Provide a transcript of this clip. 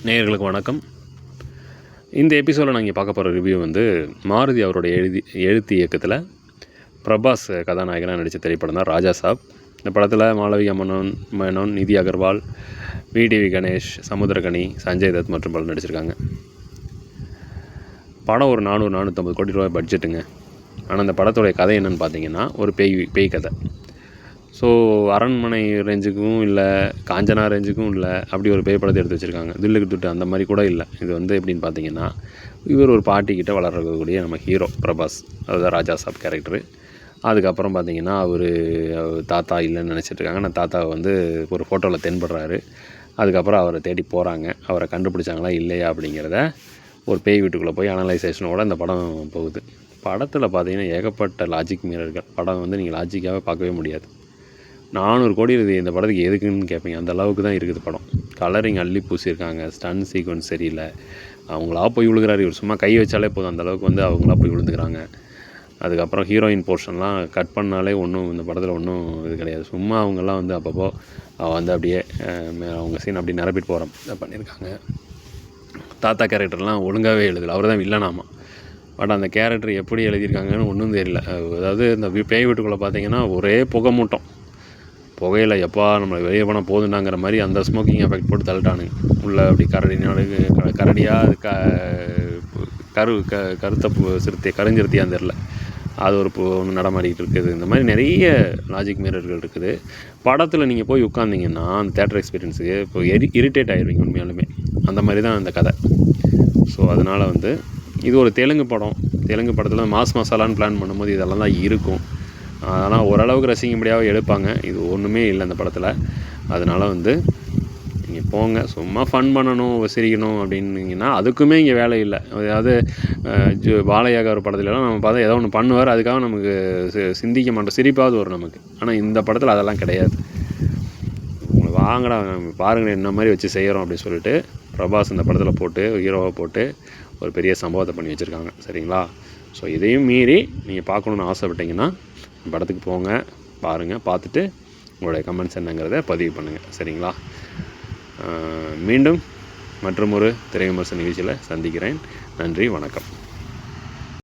நேயர்களுக்கு வணக்கம். இந்த எபிசோடில் நாங்கள் பார்க்க போகிற ரிவ்யூ வந்து மாருதி அவருடைய எழுத்து இயக்கத்தில் பிரபாஸ் கதாநாயகனாக நடித்த திரைப்படம் தான் ராஜா சாப். இந்த படத்தில் மாளவிகா மேனன், நிதி அகர்வால், விடிவி கணேஷ், சமுத்திரகனி, சஞ்சய் தத் மற்றும் பலர் நடிச்சிருக்காங்க. படம் ஒரு 450 கோடி ரூபாய் பட்ஜெட்டுங்க. ஆனால் அந்த படத்துடைய கதை என்னென்னு பார்த்தீங்கன்னா, ஒரு பேய் கதை. ஸோ அரண்மனை ரேஞ்சுக்கும் இல்லை, காஞ்சனா ரேஞ்சுக்கும் இல்லை, அப்படி ஒரு பேய் படத்தை எடுத்து வச்சுருக்காங்க. தில்லுக்கு துட்டு அந்த மாதிரி கூட இல்லை. இது வந்து எப்படின்னு பார்த்தீங்கன்னா, இவர் ஒரு பாட்டிக்கிட்ட வளரக்கூடிய நம்ம ஹீரோ பிரபாஸ், அதுதான் ராஜா சாப் கேரக்டரு. அதுக்கப்புறம் பார்த்தீங்கன்னா, அவர் தாத்தா இல்லைன்னு நினச்சிட்ருக்காங்க. ஆனால் தாத்தாவை வந்து ஒரு ஃபோட்டோவில் தென்படுறாரு. அதுக்கப்புறம் அவரை தேடி போகிறாங்க. அவரை கண்டுபிடிச்சாங்களா இல்லையா அப்படிங்கிறத ஒரு பேய் வீட்டுக்குள்ளே போய் அனலைசேஷனோட இந்த படம் போகுது. படத்தில் பார்த்தீங்கன்னா ஏகப்பட்ட லாஜிக் மீறல்கள். படம் வந்து நீங்கள் லாஜிக்காகவே பார்க்கவே முடியாது. 400 கோடி இருக்குது இந்த படத்துக்கு எதுக்குன்னு கேட்பீங்க. அந்த அளவுக்கு தான் இருக்குது படம். கலரிங் அள்ளி பூசியிருக்காங்க. ஸ்டன் சீக்வன்ஸ் சரியில்லை. அவங்களா போய் விழுகிறாரு. இவர் சும்மா கை வச்சாலே போதும், அந்தளவுக்கு வந்து அவங்களா போய் விழுந்துக்கிறாங்க. அதுக்கப்புறம் ஹீரோயின் போர்ஷன்லாம் கட் பண்ணாலே ஒன்றும் இந்த படத்தில் ஒன்றும் இது கிடையாது. சும்மா அவங்கெல்லாம் வந்து அப்பப்போ வந்து அப்படியே அவங்க சீன் அப்படி நிரப்பிட்டு போகிற பண்ணியிருக்காங்க. தாத்தா கேரக்டர்லாம் ஒழுங்காகவே எழுதலை. அவர் தான் வில்லனாமா. பட் அந்த கேரக்டர் எப்படி எழுதியிருக்காங்கன்னு ஒன்றும் தெரியல. அதாவது இந்த பேய் வீட்டுக்குள்ளே பார்த்தீங்கன்னா ஒரே புகை மூட்டம். புகையில் எப்பா நம்மளை வெளியே போனால் போதுண்டாங்கிற மாதிரி அந்த ஸ்மோக்கிங் எஃபெக்ட் போட்டு தள்ளிட்டானுங்க உள்ளே. அப்படி கரடியாக கருத்த சிறுத்தை கருஞ்சிருத்தியான்னு தெரில, அது ஒரு ஒன்று நடமாடிக்கிட்டு இருக்குது. இந்த மாதிரி நிறைய லாஜிக் மீறல்கள் இருக்குது படத்தில். நீங்கள் போய் உட்காந்திங்கன்னா அந்த தேட்டர் எக்ஸ்பீரியன்ஸுக்கு இப்போ இரிட்டேட் ஆகிடுவீங்க உண்மையாலுமே. அந்த மாதிரி தான் அந்த கதை. ஸோ அதனால் வந்து இது ஒரு தெலுங்கு படம். தெலுங்கு படத்தில் மாஸ் மசாலான்னு பிளான் பண்ணும்போது இதெல்லாம் தான் இருக்கும். ஆனால் ஓரளவுக்கு ரசிக்கும்படியாக எடுப்பாங்க. இது ஒன்றுமே இல்லை அந்த படத்தில். அதனால் வந்து நீங்கள் போங்க, சும்மா ஃபன் பண்ணணும், சிரிக்கணும் அப்படின்னீங்கன்னா அதுக்குமே இங்கே வேலை இல்லை. அதாவது பாலையாக ஒரு படத்துலலாம் நம்ம பார்த்தா ஏதோ ஒன்று பண்ணுவார், அதுக்காக நமக்கு சிந்திக்க மாட்டோம், சிரிப்பாவது வரும் நமக்கு. ஆனால் இந்த படத்தில் அதெல்லாம் கிடையாது. உங்களை வாங்கடா பாருங்கள் என்ன மாதிரி வச்சு செய்கிறோம் அப்படின்னு சொல்லிட்டு பிரபாஸ் இந்த படத்தில் போட்டு ஹீரோவை போட்டு ஒரு பெரிய சம்பவத்தை பண்ணி வச்சுருக்காங்க. சரிங்களா? ஸோ இதையும் மீறி நீங்கள் பார்க்கணுன்னு ஆசைப்பட்டீங்கன்னா படத்துக்கு போங்க, பாருங்கள். பார்த்துட்டு உங்களுடைய கமெண்ட்ஸ் என்னங்கிறத பதிவு பண்ணுங்கள். சரிங்களா? மீண்டும் மற்றும் ஒரு திரை விமர்சன நிகழ்ச்சியில் சந்திக்கிறேன். நன்றி, வணக்கம்.